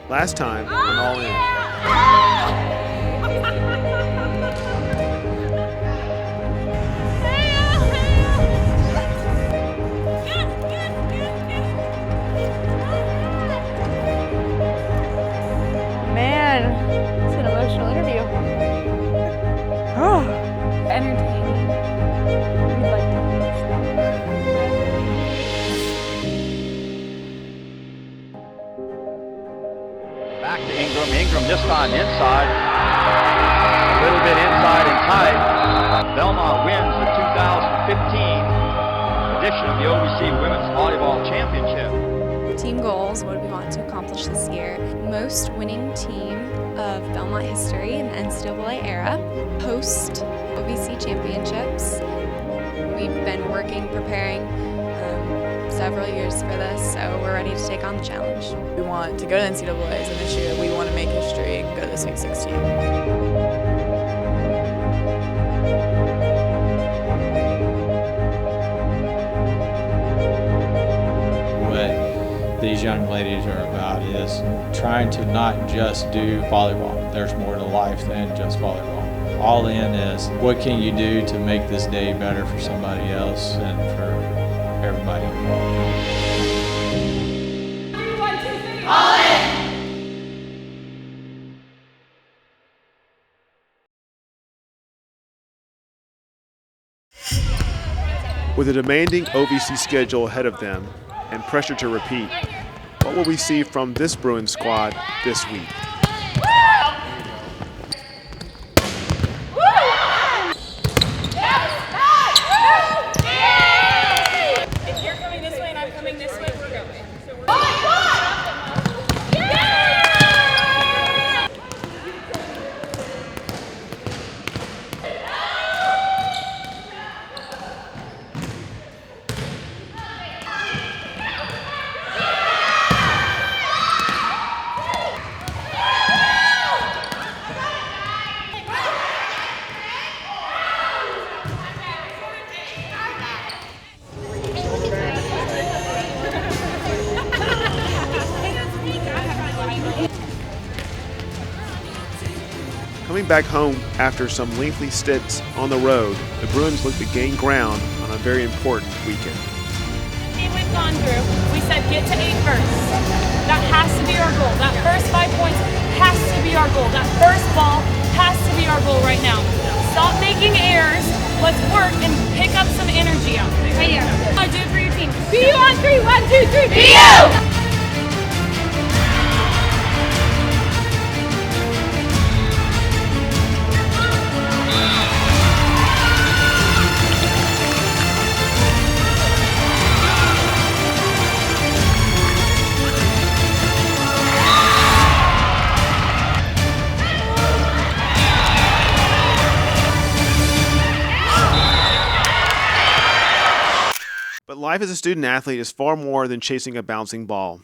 Last time, an all-in. Man, it's an emotional interview. Oh, entertaining. We'd like to think so. Back to Ingram. Ingram this time inside. A little bit inside and tight. Belmont wins the 2015 edition of the OVC Women's Volleyball Championship. Team goals, what do we want to accomplish this year? Most winning team of Belmont history in the NCAA era. Host OVC championships. We've been working, preparing several years for this, so we're ready to take on the challenge. We want to go to the NCAAs, and this year we want to make history and go to the Sweet 16. What these young ladies are about is trying to not just do volleyball. There's more to life than just volleyball. All in is what can you do to make this day better for somebody else and for everybody involved. 3, 1, 2, 3, all in! With a demanding OVC schedule ahead of them and pressure to repeat, what will we see from this Bruins squad this week? If you're coming this way and I'm coming this way, we're going. Coming back home after some lengthy stints on the road, the Bruins look to gain ground on a very important weekend. Team we've gone through, we said get to 8 first. That has to be our goal. That first 5 points has to be our goal. That first ball has to be our goal right now. Stop making errors. Let's work and pick up some energy out there. Right here. I do it for your team. BU on 3, 1, 2, 3, BU! But life as a student athlete is far more than chasing a bouncing ball.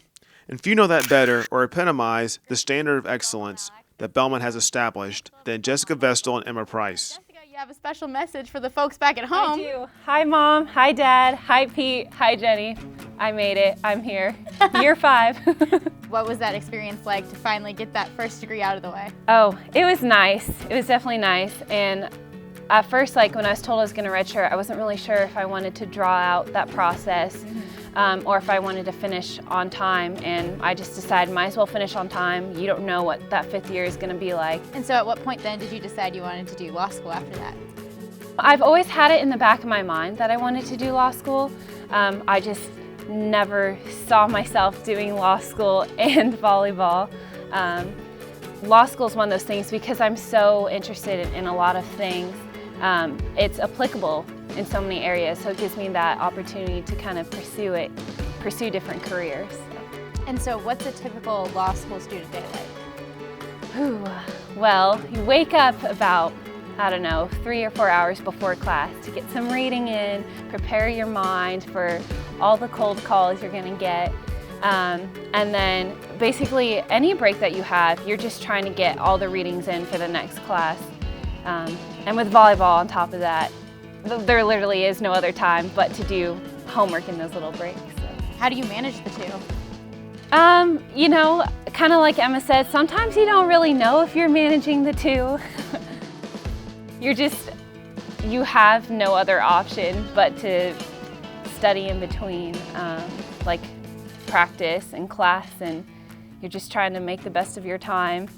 And few know that better or epitomize the standard of excellence that Belmont has established than Jessica Vestal and Emma Price. Jessica, you have a special message for the folks back at home. I do. Hi, Mom. Hi, Dad. Hi, Pete. Hi, Jenny. I made it. I'm here. Year 5. What was that experience like to finally get that first degree out of the way? Oh, it was nice. It was definitely nice. And at first, like when I was told I was going to redshirt, I wasn't really sure if I wanted to draw out that process or if I wanted to finish on time. And I just decided might as well finish on time. You don't know what that 5th year is going to be like. And so at what point then did you decide you wanted to do law school after that? I've always had it in the back of my mind that I wanted to do law school. I just never saw myself doing law school and volleyball. Law school is one of those things because I'm so interested in a lot of things. It's applicable in so many areas, so it gives me that opportunity to kind of pursue different careers. And so what's a typical law school student day like? Ooh, well, you wake up about, I don't know, 3 or 4 hours before class to get some reading in, prepare your mind for all the cold calls you're going to get. And then basically any break that you have, you're just trying to get all the readings in for the next class. And with volleyball on top of that, there literally is no other time but to do homework in those little breaks. So. How do you manage the two? You know, kind of like Emma said, sometimes you don't really know if you're managing the two. You have no other option but to study in between, like practice and class, and you're just trying to make the best of your time.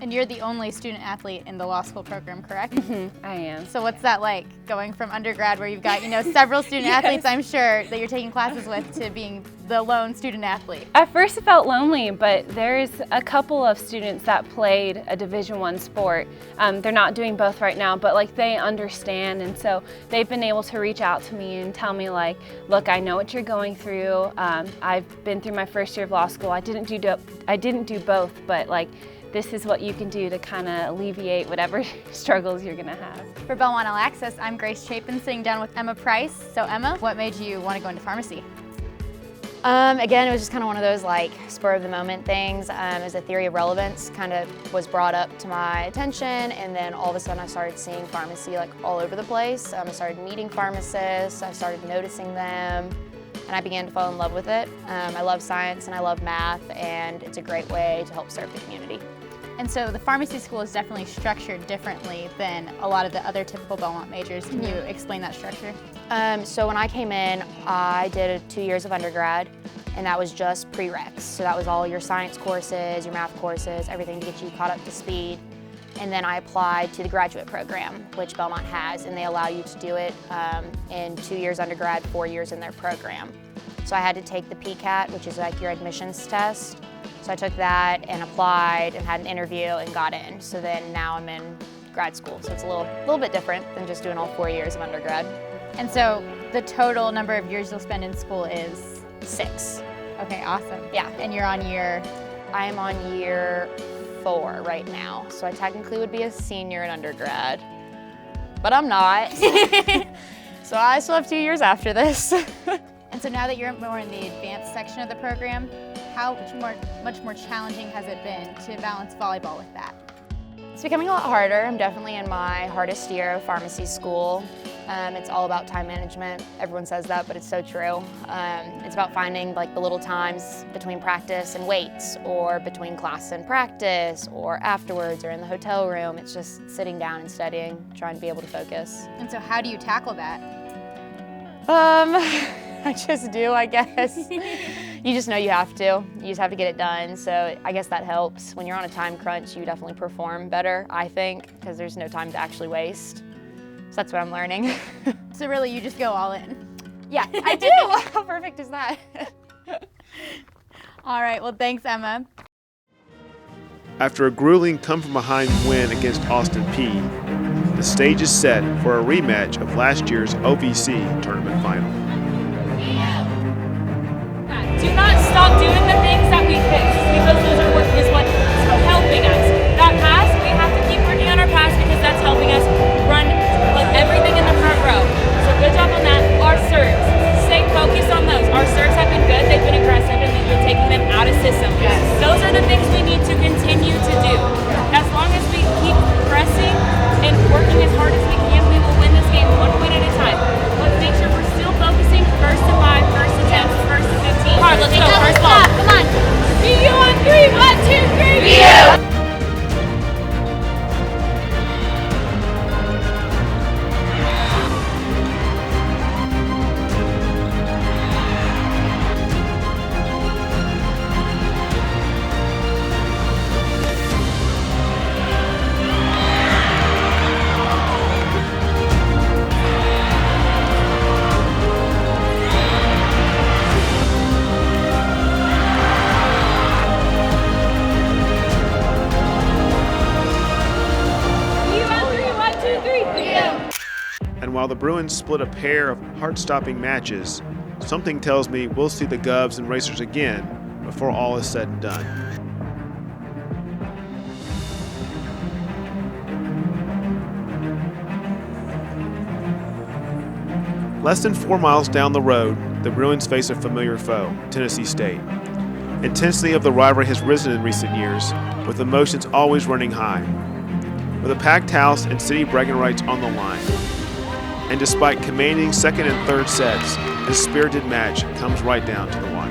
And you're the only student athlete in the law school program, correct? I am. So what's that like, going from undergrad where you've got, several student athletes, I'm sure, that you're taking classes with, to being the lone student athlete? At first it felt lonely, but there's a couple of students that played a Division I sport. They're not doing both right now, but like they understand, and so they've been able to reach out to me and tell me like, look, I know what you're going through. I've been through my first year of law school. I didn't do both, but like, this is what you can do to kind of alleviate whatever struggles you're gonna have. For Belmont All Access, I'm Grace Chapin, sitting down with Emma Price. So Emma, what made you want to go into pharmacy? Again, it was just kind of one of those like spur of the moment things. As a theory of relevance kind of was brought up to my attention, and then all of a sudden I started seeing pharmacy like all over the place. I started meeting pharmacists, I started noticing them, and I began to fall in love with it. I love science and I love math, and it's a great way to help serve the community. And so the pharmacy school is definitely structured differently than a lot of the other typical Belmont majors. Can you explain that structure? So when I came in, I did 2 years of undergrad, and that was just prereqs. So that was all your science courses, your math courses, everything to get you caught up to speed. And then I applied to the graduate program, which Belmont has, and they allow you to do it in 2 years undergrad, 4 years in their program. So I had to take the PCAT, which is like your admissions test. So I took that and applied and had an interview and got in. So then now I'm in grad school. So it's a little bit different than just doing all 4 years of undergrad. And so the total number of years you'll spend in school is? 6. Okay, awesome. Yeah. And you're on year? I am on year 4 right now. So I technically would be a senior in undergrad, but I'm not. So I still have 2 years after this. And so now that you're more in the advanced section of the program, how much more challenging has it been to balance volleyball with that? It's becoming a lot harder. I'm definitely in my hardest year of pharmacy school. It's all about time management. Everyone says that, but it's so true. It's about finding like the little times between practice and weights, or between class and practice, or afterwards, or in the hotel room. It's just sitting down and studying, trying to be able to focus. And so how do you tackle that? I just do, I guess. You just know you have to. You just have to get it done. So I guess that helps. When you're on a time crunch, you definitely perform better, I think, because there's no time to actually waste. So that's what I'm learning. So really, you just go all in? Yeah, I do. How perfect is that? All right, well, thanks, Emma. After a grueling come-from-behind win against Austin P, the stage is set for a rematch of last year's OVC tournament final. Do not stop doing the things that we fixed, because those are what is helping us. That pass, we have to keep working on our pass, because that's helping us run like everything in the front row. So good job on that. Our serves, stay focused on those. Our serves have been good, they've been aggressive, and we've been taking them out of system. Yes. Those are the things we need to continue to do. As long as we keep pressing and working as hard as we can, we will win this game 1 point at a time. Let's make sure we're still focusing first to 5, first to 10, first to 15. All right, let's go. First ball. Come on. BU on 3. 1, 2, 3. BU. And while the Bruins split a pair of heart-stopping matches, something tells me we'll see the Govs and Racers again before all is said and done. Less than 4 miles down the road, the Bruins face a familiar foe, Tennessee State. Intensity of the rivalry has risen in recent years, with emotions always running high. With a packed house and city bragging rights on the line. And despite commanding second and third sets, this spirited match comes right down to the wire.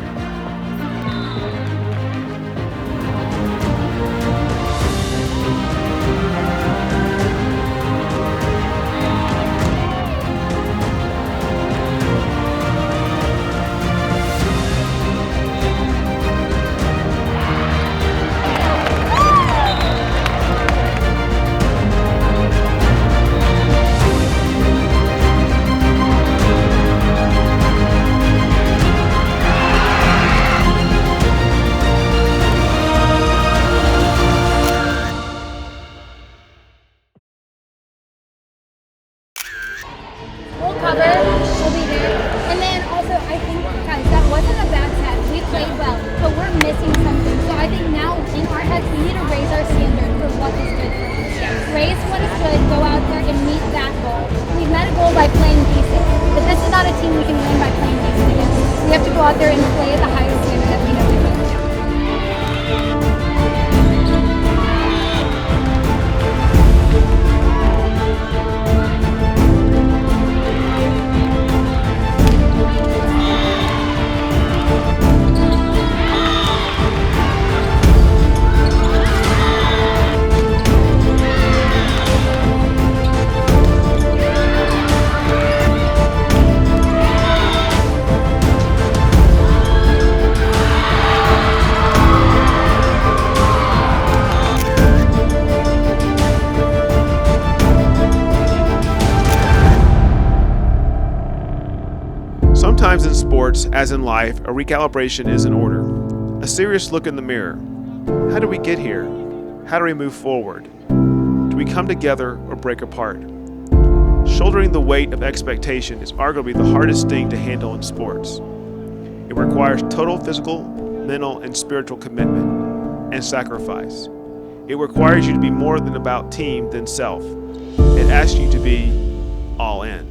guys, we need to raise our standard for what is good for us. Raise what is good, go out there and meet that goal. We've met a goal by playing decent, but this is not a team we can win by playing decent against. We have to go out there and play at the highest standard that we know we can. Sometimes in sports, as in life, a recalibration is in order. A serious look in the mirror. How do we get here? How do we move forward? Do we come together or break apart? Shouldering the weight of expectation is arguably the hardest thing to handle in sports. It requires total physical, mental, and spiritual commitment and sacrifice. It requires you to be more than about team than self. It asks you to be all in.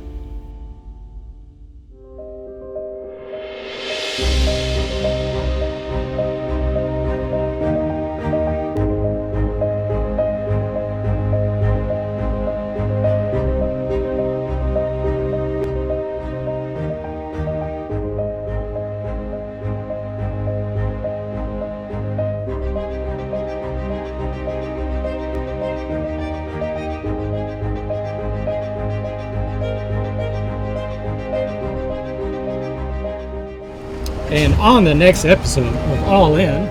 And on the next episode of All In,